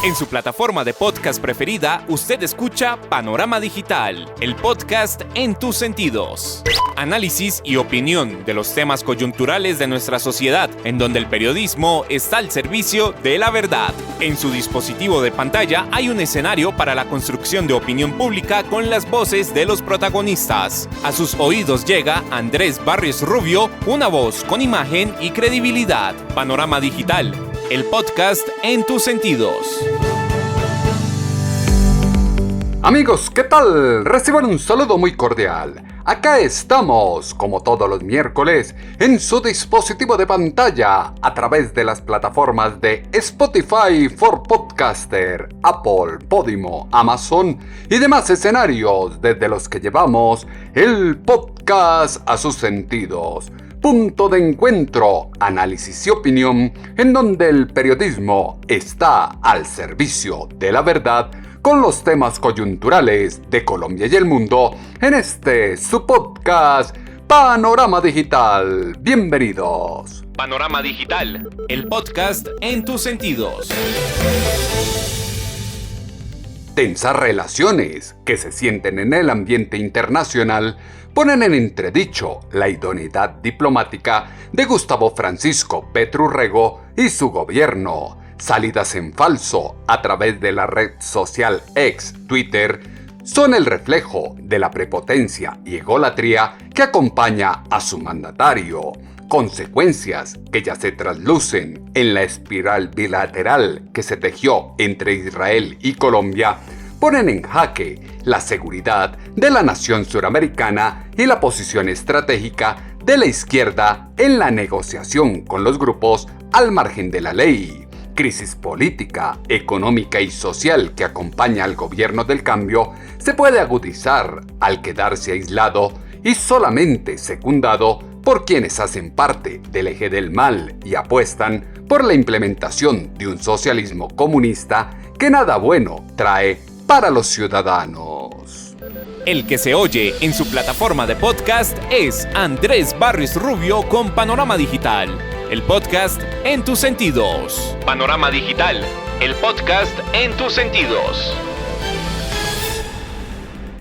En su plataforma de podcast preferida, usted escucha Panorama Digital, el podcast en tus sentidos. Análisis y opinión de los temas coyunturales de nuestra sociedad, en donde el periodismo está al servicio de la verdad. En su dispositivo de pantalla hay un escenario para la construcción de opinión pública con las voces de los protagonistas. A sus oídos llega Andrés Barrios Rubio, una voz con imagen y credibilidad. Panorama Digital, el podcast en tus sentidos. Amigos, ¿qué tal? Reciban un saludo muy cordial. Acá estamos, como todos los miércoles, en su dispositivo de pantalla, a través de las plataformas de Spotify for Podcaster, Apple, Podimo, Amazon y demás escenarios desde los que llevamos el podcast a sus sentidos. Punto de encuentro, análisis y opinión, en donde el periodismo está al servicio de la verdad, con los temas coyunturales de Colombia y el mundo, en su podcast Panorama Digital. Bienvenidos. Panorama Digital, el podcast en tus sentidos. Tensas relaciones que se sienten en el ambiente internacional ponen en entredicho la idoneidad diplomática de Gustavo Francisco Petro Urrego y su gobierno. Salidas en falso a través de la red social ex Twitter son el reflejo de la prepotencia y egolatría que acompaña a su mandatario, consecuencias que ya se traslucen en la espiral bilateral que se tejió entre Israel y Colombia, ponen en jaque la seguridad de la nación suramericana y la posición estratégica de la izquierda en la negociación con los grupos al margen de la ley. Crisis política, económica y social que acompaña al gobierno del cambio se puede agudizar al quedarse aislado y solamente secundado por quienes hacen parte del eje del mal y apuestan por la implementación de un socialismo comunista que nada bueno trae para los ciudadanos. El que se oye en su plataforma de podcast es Andrés Barrios Rubio con Panorama Digital, el podcast en tus sentidos. Panorama Digital, el podcast en tus sentidos.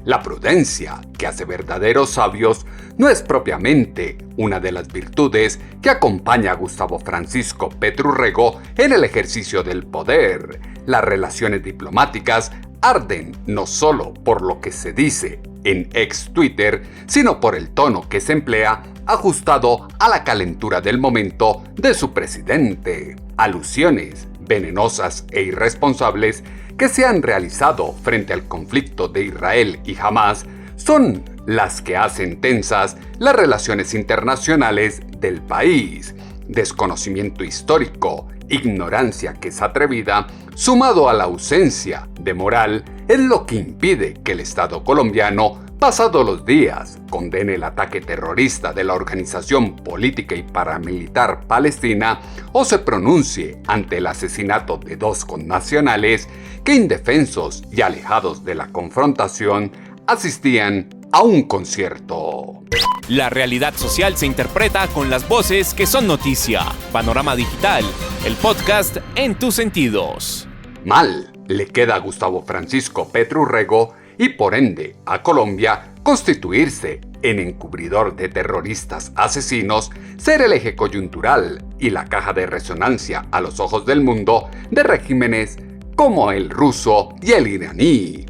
La prudencia, que hace verdaderos sabios, no es propiamente una de las virtudes que acompaña a Gustavo Francisco Petro Urrego en el ejercicio del poder. Las relaciones diplomáticas arden no solo por lo que se dice en ex Twitter, sino por el tono que se emplea ajustado a la calentura del momento de su presidente. Alusiones venenosas e irresponsables que se han realizado frente al conflicto de Israel y Hamás son las que hacen tensas las relaciones internacionales del país. Desconocimiento histórico, ignorancia que es atrevida, sumado a la ausencia de moral, es lo que impide que el Estado colombiano, pasados los días, condene el ataque terrorista de la organización política y paramilitar palestina o se pronuncie ante el asesinato de dos connacionales que, indefensos y alejados de la confrontación, asistían a un concierto. La realidad social se interpreta con las voces que son noticia. Panorama Digital, el podcast en tus sentidos. Mal le queda a Gustavo Francisco Petro Urrego y por ende a Colombia constituirse en encubridor de terroristas asesinos, ser el eje coyuntural y la caja de resonancia a los ojos del mundo de regímenes como el ruso y el iraní.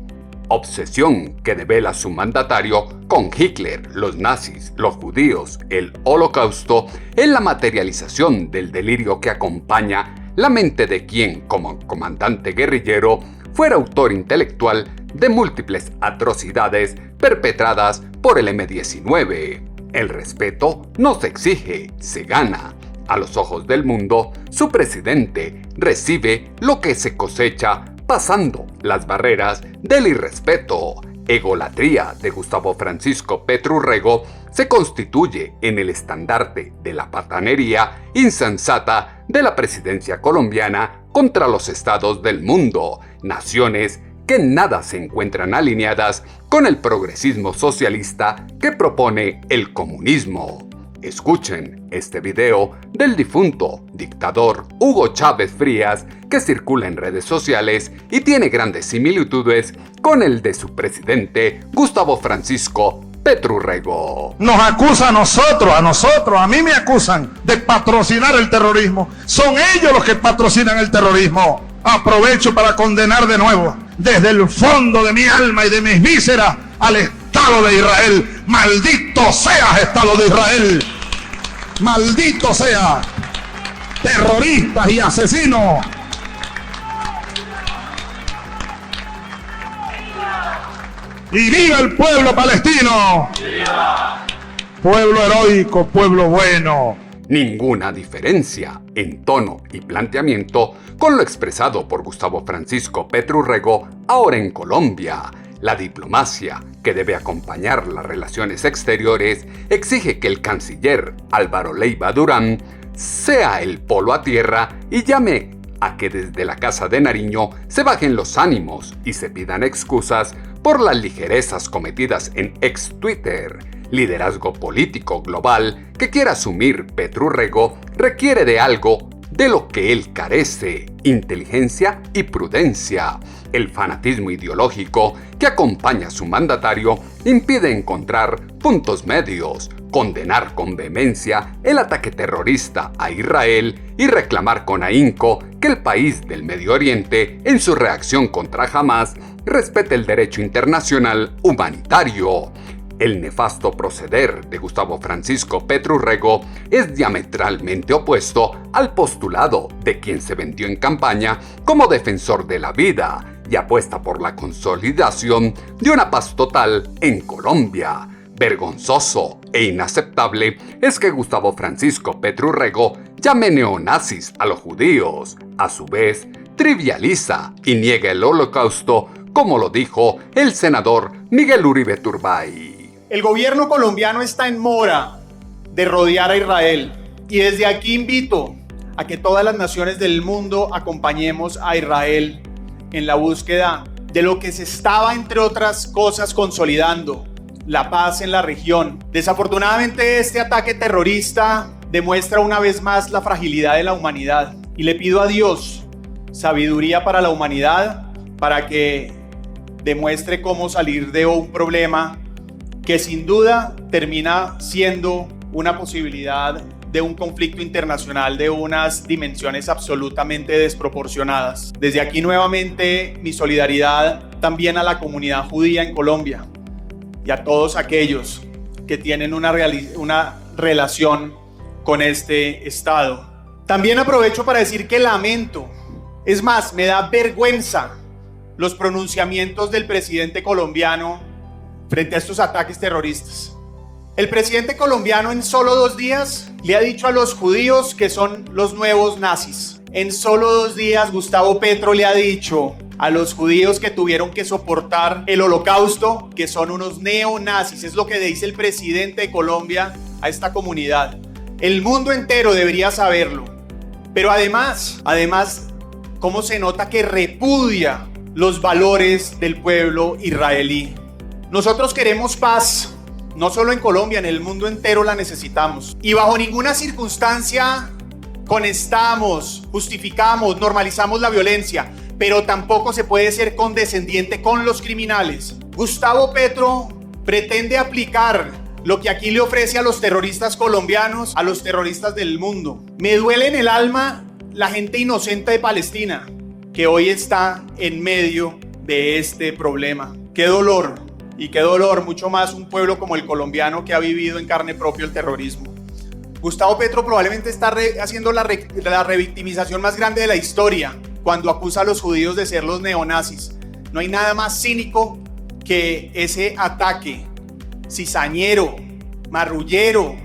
Obsesión que devela su mandatario con Hitler, los nazis, los judíos, el holocausto, en la materialización del delirio que acompaña la mente de quien, como comandante guerrillero, fuera autor intelectual de múltiples atrocidades perpetradas por el M-19. El respeto no se exige, se gana. A los ojos del mundo, su presidente recibe lo que se cosecha pasando las barreras del irrespeto. Egolatría de Gustavo Francisco Petro Urrego se constituye en el estandarte de la patanería insensata de la presidencia colombiana contra los estados del mundo, naciones que en nada se encuentran alineadas con el progresismo socialista que propone el comunismo. Escuchen este video del difunto dictador Hugo Chávez Frías, que circula en redes sociales y tiene grandes similitudes con el de su presidente Gustavo Francisco Petru Rego. Nos acusa a nosotros, a mí me acusan de patrocinar el terrorismo. Son ellos los que patrocinan el terrorismo. Aprovecho para condenar de nuevo, desde el fondo de mi alma y de mis vísceras, al Estado de Israel. ¡Maldito seas, Estado de Israel! ¡Maldito seas! ¡Terroristas y asesinos! ¡Y viva el pueblo palestino! ¡Viva! Pueblo heroico, pueblo bueno. Ninguna diferencia en tono y planteamiento con lo expresado por Gustavo Francisco Petru Rego ahora en Colombia. La diplomacia que debe acompañar las relaciones exteriores exige que el canciller Álvaro Leiva Durán sea el polo a tierra y llame a que desde la Casa de Nariño se bajen los ánimos y se pidan excusas por las ligerezas cometidas en ex Twitter. Liderazgo político global que quiera asumir Petru Rego requiere de algo de lo que él carece: inteligencia y prudencia. El fanatismo ideológico que acompaña a su mandatario impide encontrar puntos medios, condenar con vehemencia el ataque terrorista a Israel y reclamar con ahínco que el país del Medio Oriente, en su reacción contra Hamás, respete el derecho internacional humanitario. El nefasto proceder de Gustavo Francisco Petru Rego es diametralmente opuesto al postulado de quien se vendió en campaña como defensor de la vida y apuesta por la consolidación de una paz total en Colombia. Vergonzoso e inaceptable es que Gustavo Francisco Petru Rego llame neonazis a los judíos. A su vez, trivializa y niega el holocausto, como lo dijo el senador Miguel Uribe Turbay. El gobierno colombiano está en mora de rodear a Israel y desde aquí invito a que todas las naciones del mundo acompañemos a Israel en la búsqueda de lo que se estaba, entre otras cosas, consolidando: la paz en la región. Desafortunadamente, este ataque terrorista demuestra una vez más la fragilidad de la humanidad y le pido a Dios sabiduría para la humanidad, para que demuestre cómo salir de un problema que sin duda termina siendo una posibilidad de un conflicto internacional de unas dimensiones absolutamente desproporcionadas. Desde aquí nuevamente mi solidaridad también a la comunidad judía en Colombia y a todos aquellos que tienen una relación con este Estado. También aprovecho para decir que lamento, es más, me da vergüenza los pronunciamientos del presidente colombiano frente a estos ataques terroristas. El presidente colombiano en solo 2 días le ha dicho a los judíos que son los nuevos nazis. En solo 2 días Gustavo Petro le ha dicho a los judíos que tuvieron que soportar el holocausto que son unos neonazis. Es lo que dice el presidente de Colombia a esta comunidad. El mundo entero debería saberlo. Pero además, ¿cómo se nota que repudia los valores del pueblo israelí? Nosotros queremos paz, no solo en Colombia, en el mundo entero la necesitamos. Y bajo ninguna circunstancia conestamos, justificamos, normalizamos la violencia, pero tampoco se puede ser condescendiente con los criminales. Gustavo Petro pretende aplicar lo que aquí le ofrece a los terroristas colombianos, a los terroristas del mundo. Me duele en el alma la gente inocente de Palestina, que hoy está en medio de este problema. ¡Qué dolor! Y qué dolor, mucho más un pueblo como el colombiano que ha vivido en carne propia el terrorismo. Gustavo Petro probablemente está haciendo la revictimización más grande de la historia cuando acusa a los judíos de ser los neonazis. No hay nada más cínico que ese ataque cizañero, marrullero,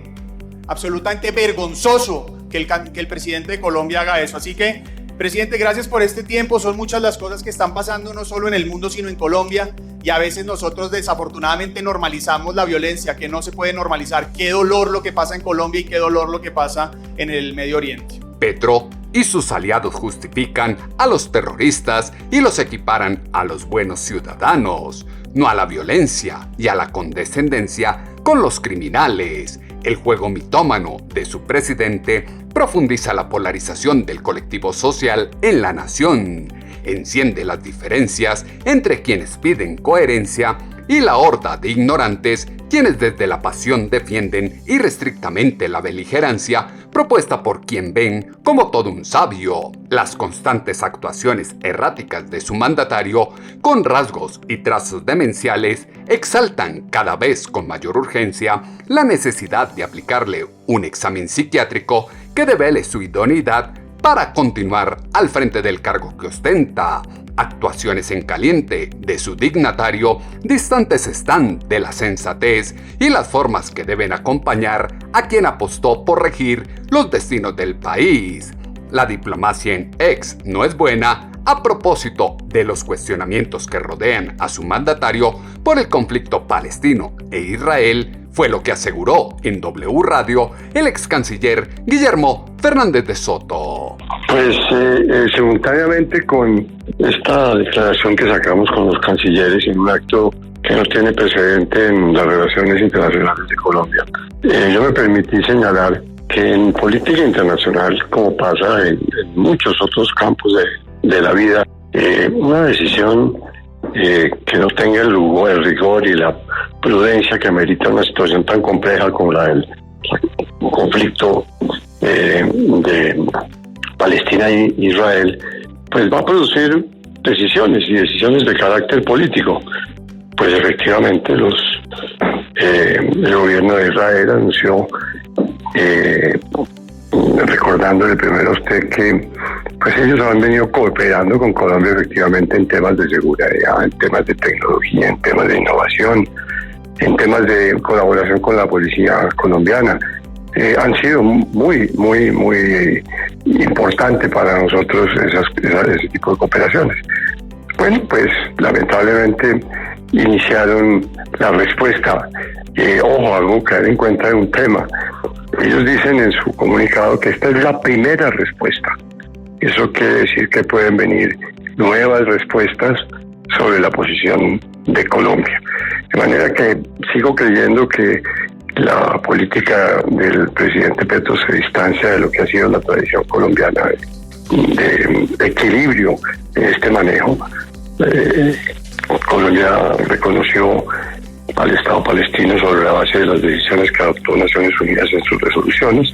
absolutamente vergonzoso que el presidente de Colombia haga eso. Así que, presidente, gracias por este tiempo. Son muchas las cosas que están pasando no solo en el mundo sino en Colombia. Y a veces nosotros desafortunadamente normalizamos la violencia, que no se puede normalizar. Qué dolor lo que pasa en Colombia y qué dolor lo que pasa en el Medio Oriente. Petro y sus aliados justifican a los terroristas y los equiparan a los buenos ciudadanos, no a la violencia y a la condescendencia con los criminales. El juego mitómano de su presidente profundiza la polarización del colectivo social en la nación, enciende las diferencias entre quienes piden coherencia y la horda de ignorantes quienes desde la pasión defienden irrestrictamente la beligerancia propuesta por quien ven como todo un sabio. Las constantes actuaciones erráticas de su mandatario, con rasgos y trazos demenciales, exaltan cada vez con mayor urgencia la necesidad de aplicarle un examen psiquiátrico que devele su idoneidad para continuar al frente del cargo que ostenta. Actuaciones en caliente de su dignatario distantes están de la sensatez y las formas que deben acompañar a quien apostó por regir los destinos del país. La diplomacia en X no es buena a propósito de los cuestionamientos que rodean a su mandatario por el conflicto palestino e Israel, fue lo que aseguró en W Radio el ex canciller Guillermo Fernández de Soto. Pues simultáneamente con esta declaración que sacamos con los cancilleres en un acto que no tiene precedente en las relaciones internacionales de Colombia, yo me permití señalar que en política internacional, como pasa en muchos otros campos de la vida, una decisión que no tenga el rigor y la prudencia que amerita una situación tan compleja como la del conflicto de Palestina e Israel, pues va a producir decisiones de carácter político. Pues efectivamente el gobierno de Israel anunció, recordándole primero a usted que pues ellos han venido cooperando con Colombia efectivamente en temas de seguridad, en temas de tecnología, en temas de innovación, en temas de colaboración con la policía colombiana. Han sido muy importante para nosotros ese tipo de cooperaciones. Bueno, pues lamentablemente iniciaron la respuesta. Ojo, algo que tener en cuenta de un tema. Ellos dicen en su comunicado que esta es la primera respuesta. Eso quiere decir que pueden venir nuevas respuestas sobre la posición de Colombia. De manera que sigo creyendo que la política del presidente Petro se distancia de lo que ha sido la tradición colombiana de equilibrio en este manejo. Colombia reconoció al Estado palestino sobre la base de las decisiones que adoptó Naciones Unidas en sus resoluciones,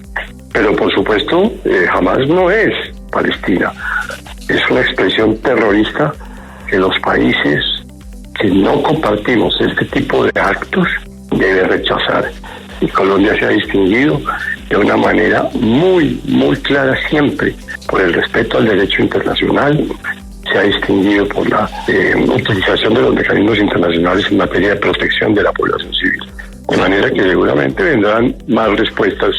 pero por supuesto jamás no es Palestina. Es una expresión terrorista que los países que no compartimos este tipo de actos deben rechazar. Y Colombia se ha distinguido de una manera muy clara siempre por el respeto al derecho internacional, se ha distinguido por la utilización de los mecanismos internacionales en materia de protección de la población civil. De manera que seguramente vendrán más respuestas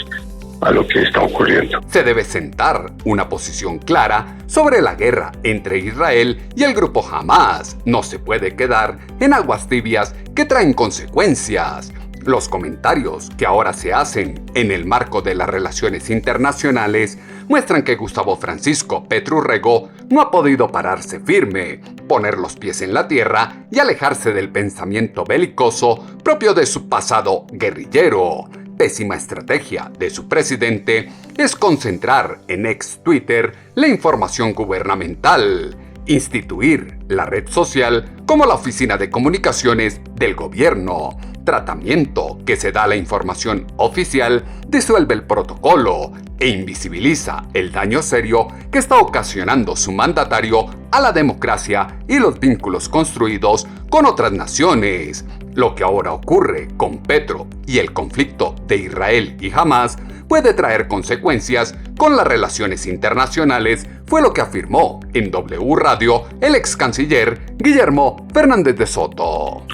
a lo que está ocurriendo. Se debe sentar una posición clara sobre la guerra entre Israel y el grupo Hamás. No se puede quedar en aguas tibias que traen consecuencias. Los comentarios que ahora se hacen en el marco de las relaciones internacionales muestran que Gustavo Francisco Petro Urrego no ha podido pararse firme, poner los pies en la tierra y alejarse del pensamiento belicoso propio de su pasado guerrillero. Pésima estrategia de su presidente es concentrar en ex Twitter la información gubernamental, instituir la red social como la oficina de comunicaciones del gobierno. Tratamiento que se da a la información oficial disuelve el protocolo e invisibiliza el daño serio que está ocasionando su mandatario a la democracia y los vínculos construidos con otras naciones. Lo que ahora ocurre con Petro y el conflicto de Israel y Hamás puede traer consecuencias con las relaciones internacionales, fue lo que afirmó en W Radio el ex canciller Guillermo Fernández de Soto.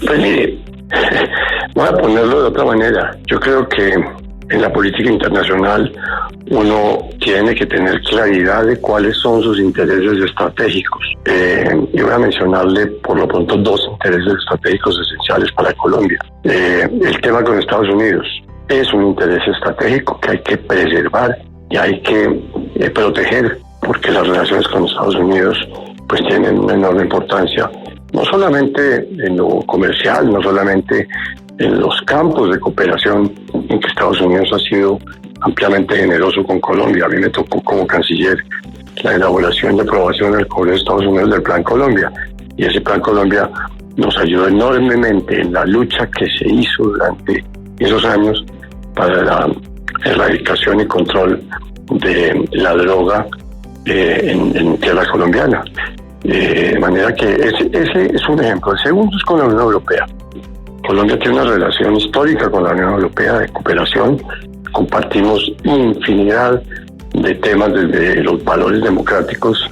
Voy a ponerlo de otra manera. Yo creo que en la política internacional uno tiene que tener claridad de cuáles son sus intereses estratégicos. Y voy a mencionarle por lo pronto dos intereses estratégicos esenciales para Colombia. El tema con Estados Unidos es un interés estratégico que hay que preservar y hay que proteger, porque las relaciones con Estados Unidos pues tienen una enorme importancia, no solamente en lo comercial, no solamente en los campos de cooperación en que Estados Unidos ha sido ampliamente generoso con Colombia. A mí me tocó como canciller la elaboración y aprobación del Congreso de Estados Unidos del Plan Colombia, y ese Plan Colombia nos ayudó enormemente en la lucha que se hizo durante esos años para la erradicación y control de la droga en tierra colombiana. De manera que ese es un ejemplo. El segundo es con la Unión Europea. Colombia tiene una relación histórica con la Unión Europea de cooperación. Compartimos infinidad de temas, desde los valores democráticos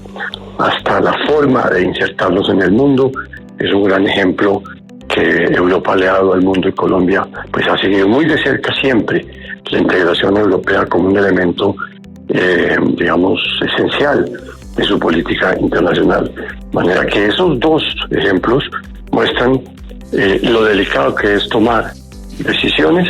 hasta la forma de insertarnos en el mundo. Es un gran ejemplo que Europa le ha dado al mundo, y Colombia pues ha seguido muy de cerca siempre la integración europea como un elemento digamos esencial de su política internacional. De manera que esos dos ejemplos muestran lo delicado que es tomar decisiones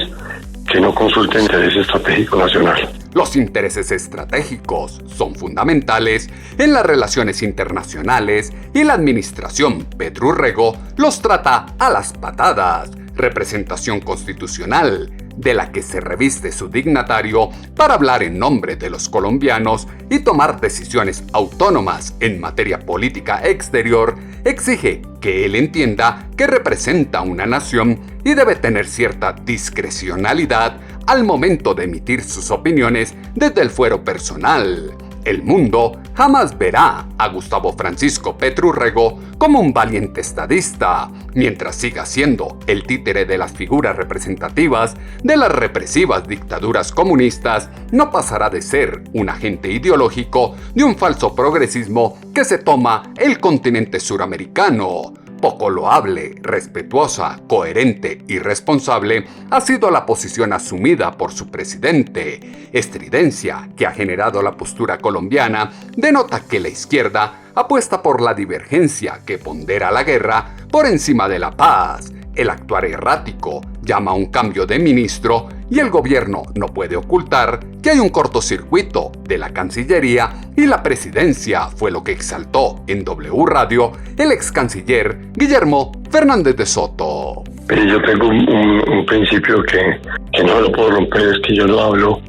que no consulten interés estratégico nacional. Los intereses estratégicos son fundamentales en las relaciones internacionales y la administración Petro Urrego los trata a las patadas. Representación constitucional de la que se reviste su dignatario para hablar en nombre de los colombianos y tomar decisiones autónomas en materia política exterior, exige que él entienda que representa una nación y debe tener cierta discrecionalidad al momento de emitir sus opiniones desde el fuero personal. El mundo jamás verá a Gustavo Francisco Petro Urrego como un valiente estadista, mientras siga siendo el títere de las figuras representativas de las represivas dictaduras comunistas. No pasará de ser un agente ideológico de un falso progresismo que se toma el continente suramericano. Poco loable, respetuosa, coherente y responsable ha sido la posición asumida por su presidente. Estridencia que ha generado la postura colombiana denota que la izquierda apuesta por la divergencia que pondera la guerra por encima de la paz. El actuar errático llama a un cambio de ministro y el gobierno no puede ocultar que hay un cortocircuito de la Cancillería y la presidencia, fue lo que exaltó en W Radio el ex canciller Guillermo Fernández de Soto. Pero yo tengo un principio que no lo puedo romper, es que yo lo hablo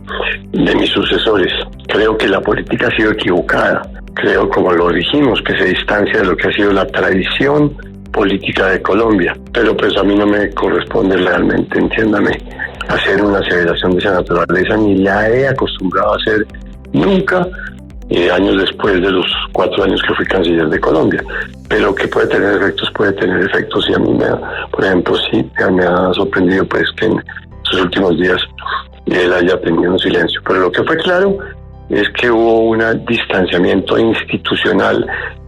de mis sucesores. Creo que la política ha sido equivocada. Creo, como lo dijimos, que se distancia de lo que ha sido la tradición política de Colombia, pero pues a mí no me corresponde realmente, entiéndame, hacer una aseveración de esa naturaleza, ni la he acostumbrado a hacer nunca, años después de los 4 años que fui canciller de Colombia. Pero que puede tener efectos, y a mí por ejemplo, sí, me ha sorprendido pues que en sus últimos días él haya tenido un silencio. Pero lo que fue claro es que hubo un distanciamiento institucional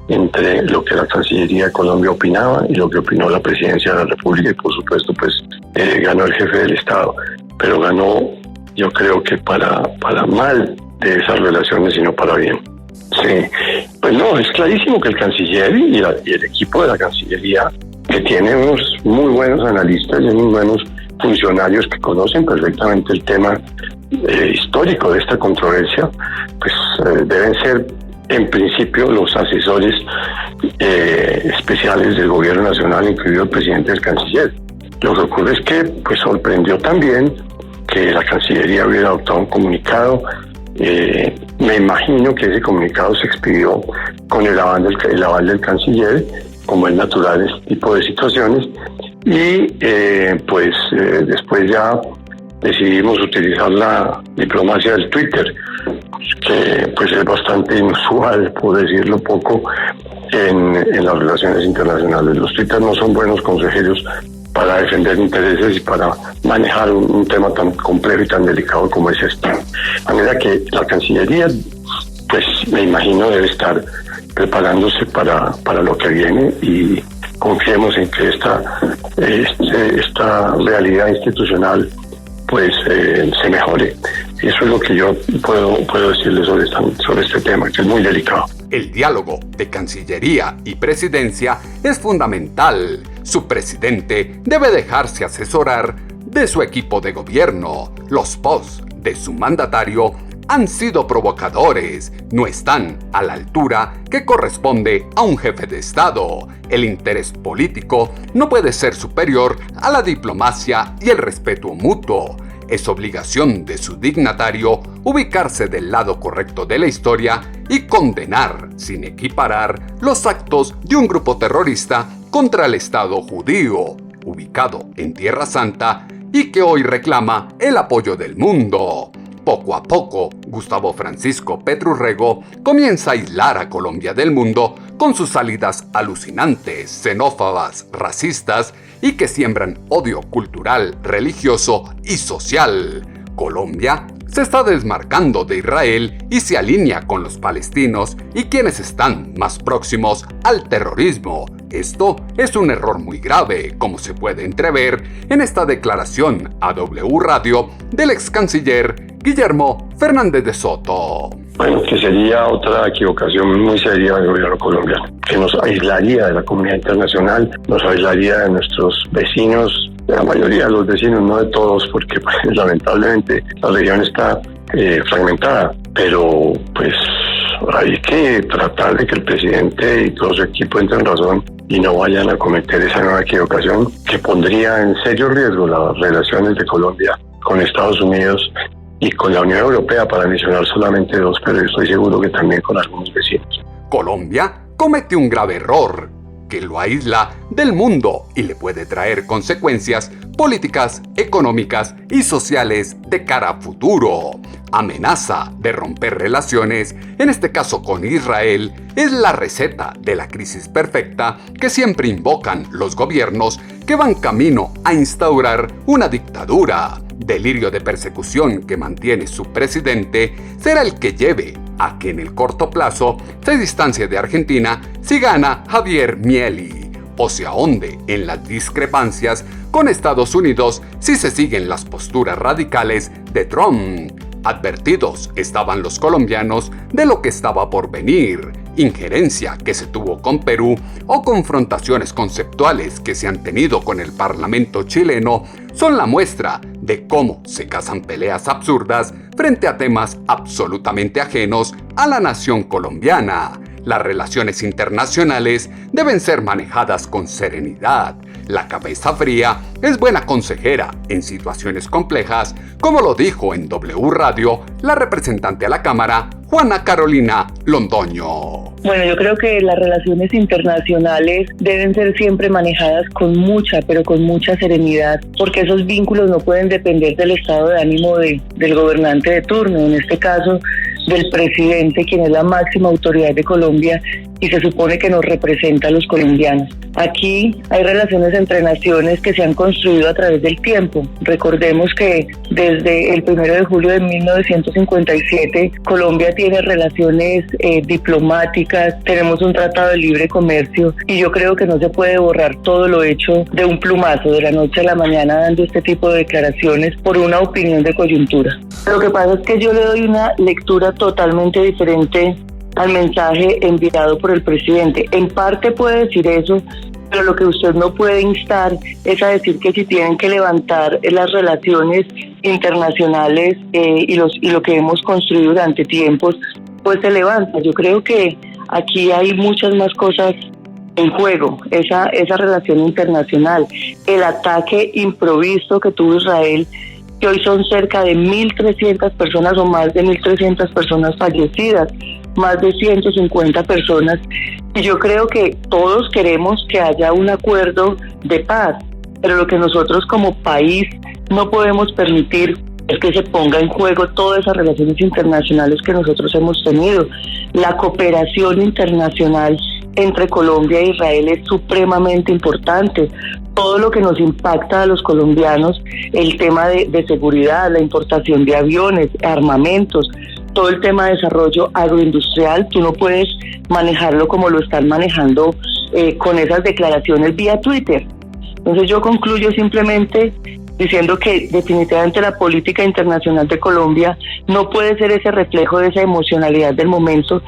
entre lo que la Cancillería de Colombia opinaba y lo que opinó la Presidencia de la República, y por supuesto pues ganó el jefe del Estado, pero ganó, yo creo que para mal de esas relaciones y no para bien. Sí, pues no, es clarísimo que el canciller y el equipo de la Cancillería, que tiene unos muy buenos analistas y unos buenos funcionarios que conocen perfectamente el tema histórico de esta controversia, pues deben ser en principio los asesores especiales del gobierno nacional, incluido el presidente del canciller. Lo que ocurre es que pues sorprendió también que la Cancillería hubiera adoptado un comunicado. Me imagino que ese comunicado se expidió con el aval del canciller, como es natural en este tipo de situaciones, y después ya decidimos utilizar la diplomacia del Twitter, que pues es bastante inusual, por decirlo poco, en las relaciones internacionales. Los Twitter no son buenos consejeros para defender intereses y para manejar un tema tan complejo y tan delicado como es este. De manera que la Cancillería, pues me imagino, debe estar preparándose para lo que viene, y confiemos en que esta realidad institucional pues se mejore. Eso es lo que yo puedo decirles sobre este tema, que es muy delicado. El diálogo de Cancillería y Presidencia es fundamental. Su presidente debe dejarse asesorar de su equipo de gobierno. Los posts de su mandatario han sido provocadores, no están a la altura que corresponde a un jefe de Estado. El interés político no puede ser superior a la diplomacia y el respeto mutuo. Es obligación de su dignatario ubicarse del lado correcto de la historia y condenar, sin equiparar, los actos de un grupo terrorista contra el Estado judío, ubicado en Tierra Santa y que hoy reclama el apoyo del mundo. Poco a poco, Gustavo Francisco Petru Rego comienza a aislar a Colombia del mundo con sus salidas alucinantes, xenófobas, racistas y que siembran odio cultural, religioso y social. Colombia se está desmarcando de Israel y se alinea con los palestinos y quienes están más próximos al terrorismo. Esto es un error muy grave, como se puede entrever en esta declaración a W Radio del ex canciller Guillermo Fernández de Soto. Bueno, que sería otra equivocación muy seria del gobierno colombiano, que nos aislaría de la comunidad internacional, nos aislaría de nuestros vecinos, de la mayoría de los vecinos, no de todos, porque pues, lamentablemente la región está fragmentada, pero pues hay que tratar de que el presidente y todo su equipo entren en razón y no vayan a cometer esa nueva equivocación que pondría en serio riesgo las relaciones de Colombia con Estados Unidos y con la Unión Europea, para mencionar solamente dos, pero estoy seguro que también con algunos vecinos. Colombia comete un grave error que lo aísla del mundo y le puede traer consecuencias políticas, económicas y sociales de cara a futuro. Amenaza de romper relaciones, en este caso con Israel, es la receta de la crisis perfecta que siempre invocan los gobiernos que van camino a instaurar una dictadura. Delirio de persecución que mantiene su presidente será el que lleve a que en el corto plazo se distancie de Argentina si gana Javier Milei o se ahonde en las discrepancias con Estados Unidos si se siguen las posturas radicales de Trump. Advertidos estaban los colombianos de lo que estaba por venir, injerencia que se tuvo con Perú o confrontaciones conceptuales que se han tenido con el Parlamento chileno son la muestra de cómo se casan peleas absurdas frente a temas absolutamente ajenos a la nación colombiana. Las relaciones internacionales deben ser manejadas con serenidad. La cabeza fría es buena consejera en situaciones complejas, como lo dijo en W Radio la representante a la Cámara, Juana Carolina Londoño. Bueno, yo creo que las relaciones internacionales deben ser siempre manejadas con mucha, pero con mucha serenidad, porque esos vínculos no pueden depender del estado de ánimo del gobernante de turno, en este caso del presidente, quien es la máxima autoridad de Colombia y se supone que nos representa a los colombianos. Aquí hay relaciones entre naciones que se han construido a través del tiempo. Recordemos que desde el 1 de julio de 1957 Colombia tiene relaciones diplomáticas, tenemos un tratado de libre comercio y yo creo que no se puede borrar todo lo hecho de un plumazo, de la noche a la mañana, dando este tipo de declaraciones por una opinión de coyuntura. Lo que pasa es que yo le doy una lectura totalmente diferente al mensaje enviado por el presidente. En parte puede decir eso, pero lo que usted no puede instar es a decir que si tienen que levantar las relaciones internacionales y lo que hemos construido durante tiempos, pues se levanta. Yo creo que aquí hay muchas más cosas en juego, esa relación internacional, el ataque improvisto que tuvo Israel, que hoy son cerca de 1.300 personas o más de 1.300 personas fallecidas, más de 150 personas. Y yo creo que todos queremos que haya un acuerdo de paz, pero lo que nosotros como país no podemos permitir es que se ponga en juego todas esas relaciones internacionales que nosotros hemos tenido. La cooperación internacional entre Colombia e Israel es supremamente importante. Todo lo que nos impacta a los colombianos, el tema de seguridad, la importación de aviones, armamentos, todo el tema de desarrollo agroindustrial, tú no puedes manejarlo como lo están manejando con esas declaraciones vía Twitter. Entonces yo concluyo simplemente diciendo que definitivamente la política internacional de Colombia no puede ser ese reflejo de esa emocionalidad del momento,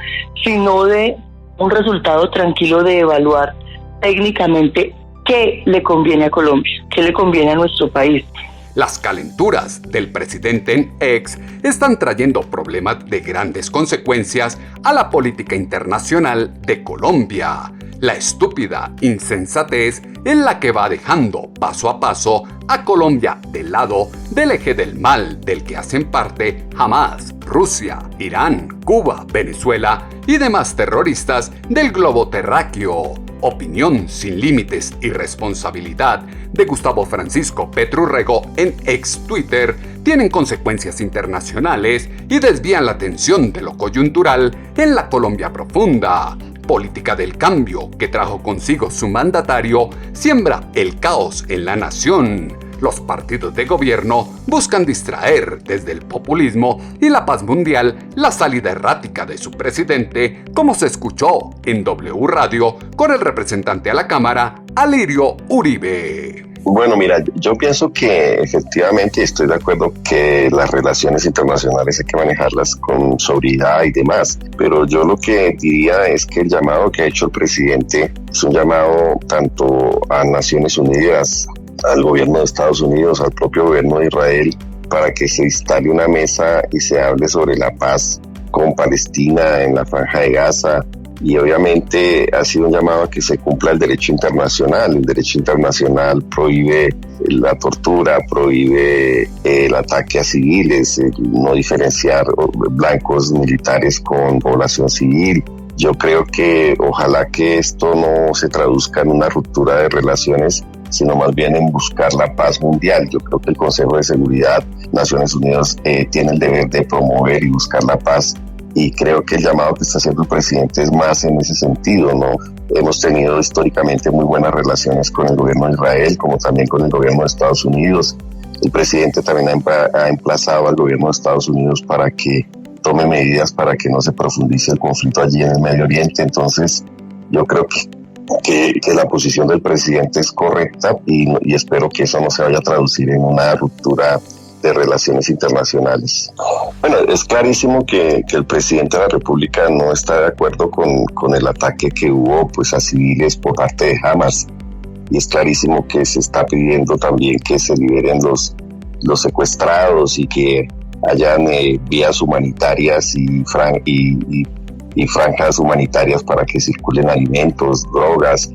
sino de un resultado tranquilo de evaluar técnicamente qué le conviene a Colombia, qué le conviene a nuestro país. Las calenturas del presidente en X están trayendo problemas de grandes consecuencias a la política internacional de Colombia. La estúpida insensatez es la que va dejando paso a paso a Colombia del lado del eje del mal del que hacen parte Hamas, Rusia, Irán, Cuba, Venezuela y demás terroristas del globo terráqueo. Opinión sin límites y responsabilidad de Gustavo Francisco Petru Rego en ex Twitter tienen consecuencias internacionales y desvían la atención de lo coyuntural en la Colombia profunda. Política del cambio que trajo consigo su mandatario siembra el caos en la nación. Los partidos de gobierno buscan distraer desde el populismo y la paz mundial la salida errática de su presidente, como se escuchó en W Radio con el representante a la Cámara, Alirio Uribe. Bueno, mira, yo pienso que efectivamente estoy de acuerdo que las relaciones internacionales hay que manejarlas con sobriedad y demás, pero yo lo que diría es que el llamado que ha hecho el presidente es un llamado tanto a Naciones Unidas, al gobierno de Estados Unidos, al propio gobierno de Israel, para que se instale una mesa y se hable sobre la paz con Palestina en la Franja de Gaza. Y obviamente ha sido un llamado a que se cumpla el derecho internacional. El derecho internacional prohíbe la tortura, prohíbe el ataque a civiles, no diferenciar blancos militares con población civil. Yo creo que ojalá que esto no se traduzca en una ruptura de relaciones, sino más bien en buscar la paz mundial. Yo creo que el Consejo de Seguridad, Naciones Unidas, tiene el deber de promover y buscar la paz. Y creo que el llamado que está haciendo el presidente es más en ese sentido, ¿no? Hemos tenido históricamente muy buenas relaciones con el gobierno de Israel, como también con el gobierno de Estados Unidos. El presidente también ha emplazado al gobierno de Estados Unidos para que tome medidas para que no se profundice el conflicto allí en el Medio Oriente. Entonces, yo creo que la posición del presidente es correcta y espero que eso no se vaya a traducir en una ruptura de relaciones internacionales. Bueno, es clarísimo que el presidente de la República no está de acuerdo con el ataque que hubo pues a civiles por parte de Hamas, y es clarísimo que se está pidiendo también que se liberen los secuestrados y que hayan vías humanitarias y franjas humanitarias para que circulen alimentos, drogas,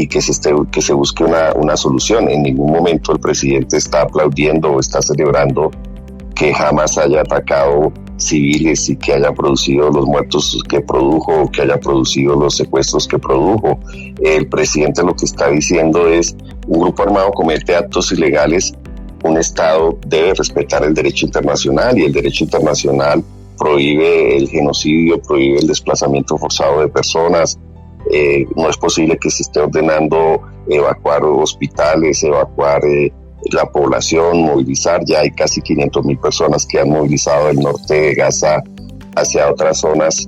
y que se busque una solución. En ningún momento el presidente está aplaudiendo o está celebrando que Hamas haya atacado civiles y que haya producido los muertos que produjo, o que haya producido los secuestros que produjo. El presidente lo que está diciendo es: un grupo armado comete actos ilegales, un Estado debe respetar el derecho internacional, y el derecho internacional prohíbe el genocidio, prohíbe el desplazamiento forzado de personas. No es posible que se esté ordenando evacuar hospitales, evacuar la población, movilizar. Ya hay casi 500,000 personas que han movilizado del norte de Gaza hacia otras zonas,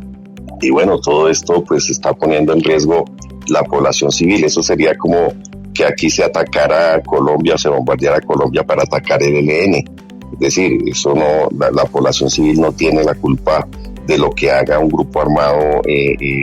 y bueno, todo esto pues está poniendo en riesgo la población civil. Eso sería como que aquí se atacara a Colombia, se bombardeara a Colombia para atacar el ELN. Es decir, eso no, la población civil no tiene la culpa de lo que haga un grupo armado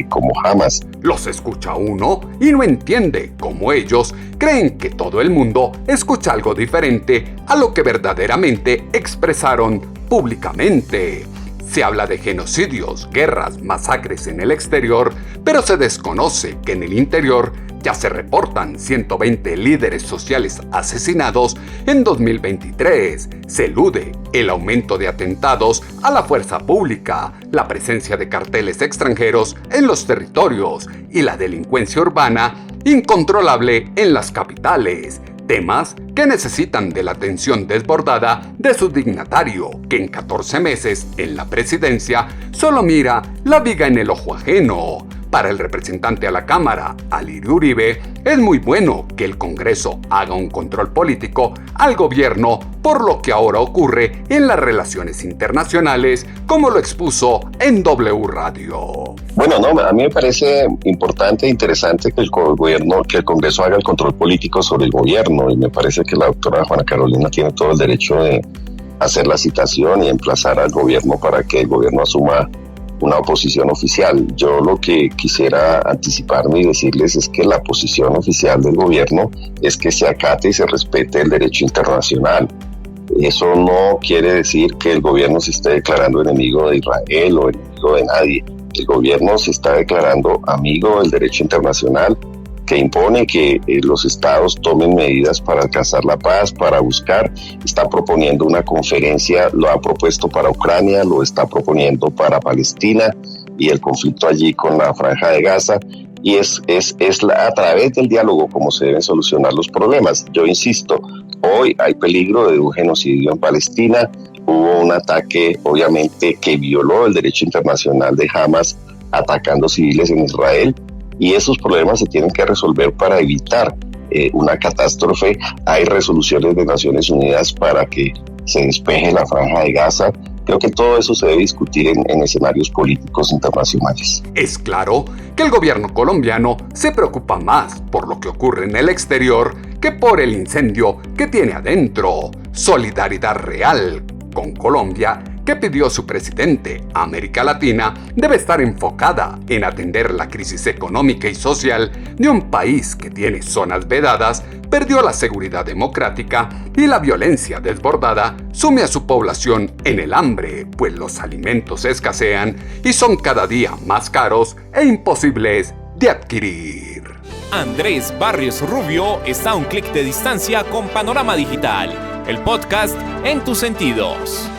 como Hamas. Los escucha uno y no entiende cómo ellos creen que todo el mundo escucha algo diferente a lo que verdaderamente expresaron públicamente. Se habla de genocidios, guerras, masacres en el exterior, pero se desconoce que en el interior ya se reportan 120 líderes sociales asesinados en 2023. Se elude el aumento de atentados a la fuerza pública, la presencia de carteles extranjeros en los territorios y la delincuencia urbana incontrolable en las capitales. Temas que necesitan de la atención desbordada de su dignatario, que en 14 meses en la presidencia solo mira la viga en el ojo ajeno. Para el representante a la Cámara, Alirio Uribe, es muy bueno que el Congreso haga un control político al gobierno por lo que ahora ocurre en las relaciones internacionales, como lo expuso en W Radio. Bueno, no, a mí me parece importante e interesante que el Congreso haga el control político sobre el gobierno, y me parece que la doctora Juana Carolina tiene todo el derecho de hacer la citación y emplazar al gobierno para que el gobierno asuma una oposición oficial. Yo lo que quisiera anticiparme y decirles es que la posición oficial del gobierno es que se acate y se respete el derecho internacional. Eso no quiere decir que el gobierno se esté declarando enemigo de Israel o enemigo de nadie. El gobierno se está declarando amigo del derecho internacional, que impone que los estados tomen medidas para alcanzar la paz, para buscar. Está proponiendo una conferencia, lo ha propuesto para Ucrania, lo está proponiendo para Palestina y el conflicto allí con la Franja de Gaza. Y es a través del diálogo como se deben solucionar los problemas. Yo insisto, hoy hay peligro de un genocidio en Palestina. Hubo un ataque, obviamente, que violó el derecho internacional de Hamas, atacando civiles en Israel. Y esos problemas se tienen que resolver para evitar una catástrofe. Hay resoluciones de Naciones Unidas para que se despeje la Franja de Gaza. Creo que todo eso se debe discutir en escenarios políticos internacionales. Es claro que el gobierno colombiano se preocupa más por lo que ocurre en el exterior que por el incendio que tiene adentro. Solidaridad real con Colombia, que pidió su presidente, América Latina, debe estar enfocada en atender la crisis económica y social de un país que tiene zonas vedadas, perdió la seguridad democrática y la violencia desbordada sume a su población en el hambre, pues los alimentos escasean y son cada día más caros e imposibles de adquirir. Andrés Barrios Rubio está a un clic de distancia con Panorama Digital, el podcast en tus sentidos.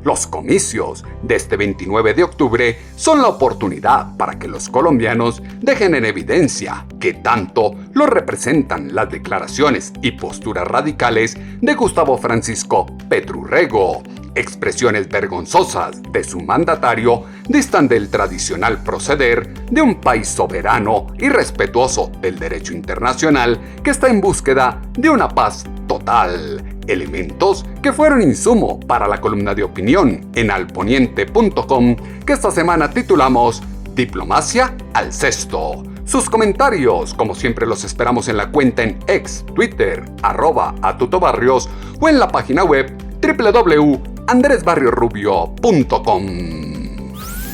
Los comicios de este 29 de octubre son la oportunidad para que los colombianos dejen en evidencia que tanto lo representan las declaraciones y posturas radicales de Gustavo Francisco Petru Rego. Expresiones vergonzosas de su mandatario distan del tradicional proceder de un país soberano y respetuoso del derecho internacional que está en búsqueda de una paz total. Elementos que fueron insumo para la columna de opinión en alponiente.com que esta semana titulamos Diplomacia al Cesto. Sus comentarios, como siempre, los esperamos en la cuenta en ex, Twitter, @atutobarrios o en la página web www.andresbarriosrubio.com.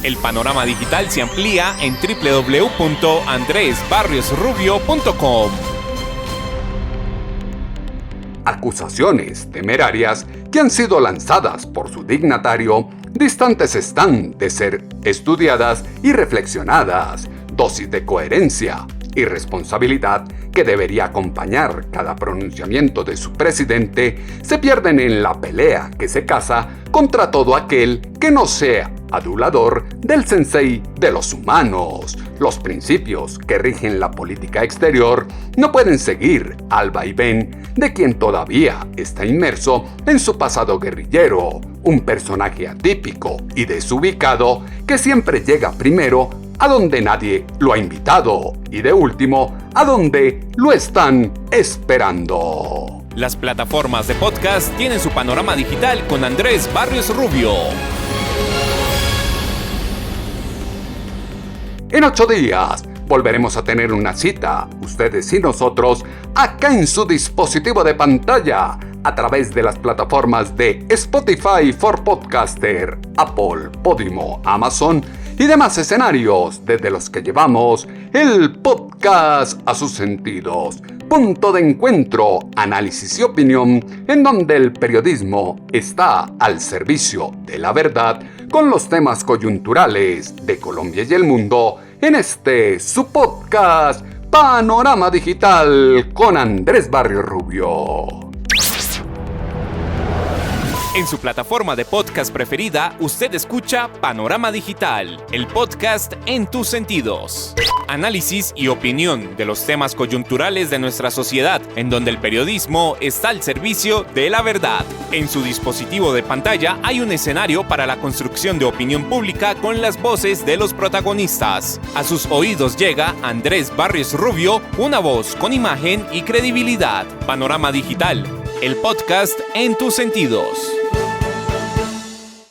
El panorama digital se amplía en www.andresbarriosrubio.com. Acusaciones temerarias que han sido lanzadas por su dignatario distantes están de ser estudiadas y reflexionadas. Dosis de coherencia y responsabilidad que debería acompañar cada pronunciamiento de su presidente se pierden en la pelea que se caza contra todo aquel que no sea adulador del sensei de los humanos. Los principios que rigen la política exterior no pueden seguir al vaivén de quien todavía está inmerso en su pasado guerrillero, un personaje atípico y desubicado que siempre llega primero a donde nadie lo ha invitado y de último a donde lo están esperando. Las plataformas de podcast tienen su panorama digital con Andrés Barrios Rubio. En 8 días volveremos a tener una cita, ustedes y nosotros, acá en su dispositivo de pantalla, a través de las plataformas de Spotify for Podcaster, Apple, Podimo, Amazon y demás escenarios desde los que llevamos el podcast a sus sentidos. Punto de encuentro, análisis y opinión, en donde el periodismo está al servicio de la verdad con los temas coyunturales de Colombia y el mundo en este su podcast Panorama Digital con Andrés Barrios Rubio. En su plataforma de podcast preferida, usted escucha Panorama Digital, el podcast en tus sentidos. Análisis y opinión de los temas coyunturales de nuestra sociedad, en donde el periodismo está al servicio de la verdad. En su dispositivo de pantalla hay un escenario para la construcción de opinión pública con las voces de los protagonistas. A sus oídos llega Andrés Barrios Rubio, una voz con imagen y credibilidad. Panorama Digital, el podcast en tus sentidos.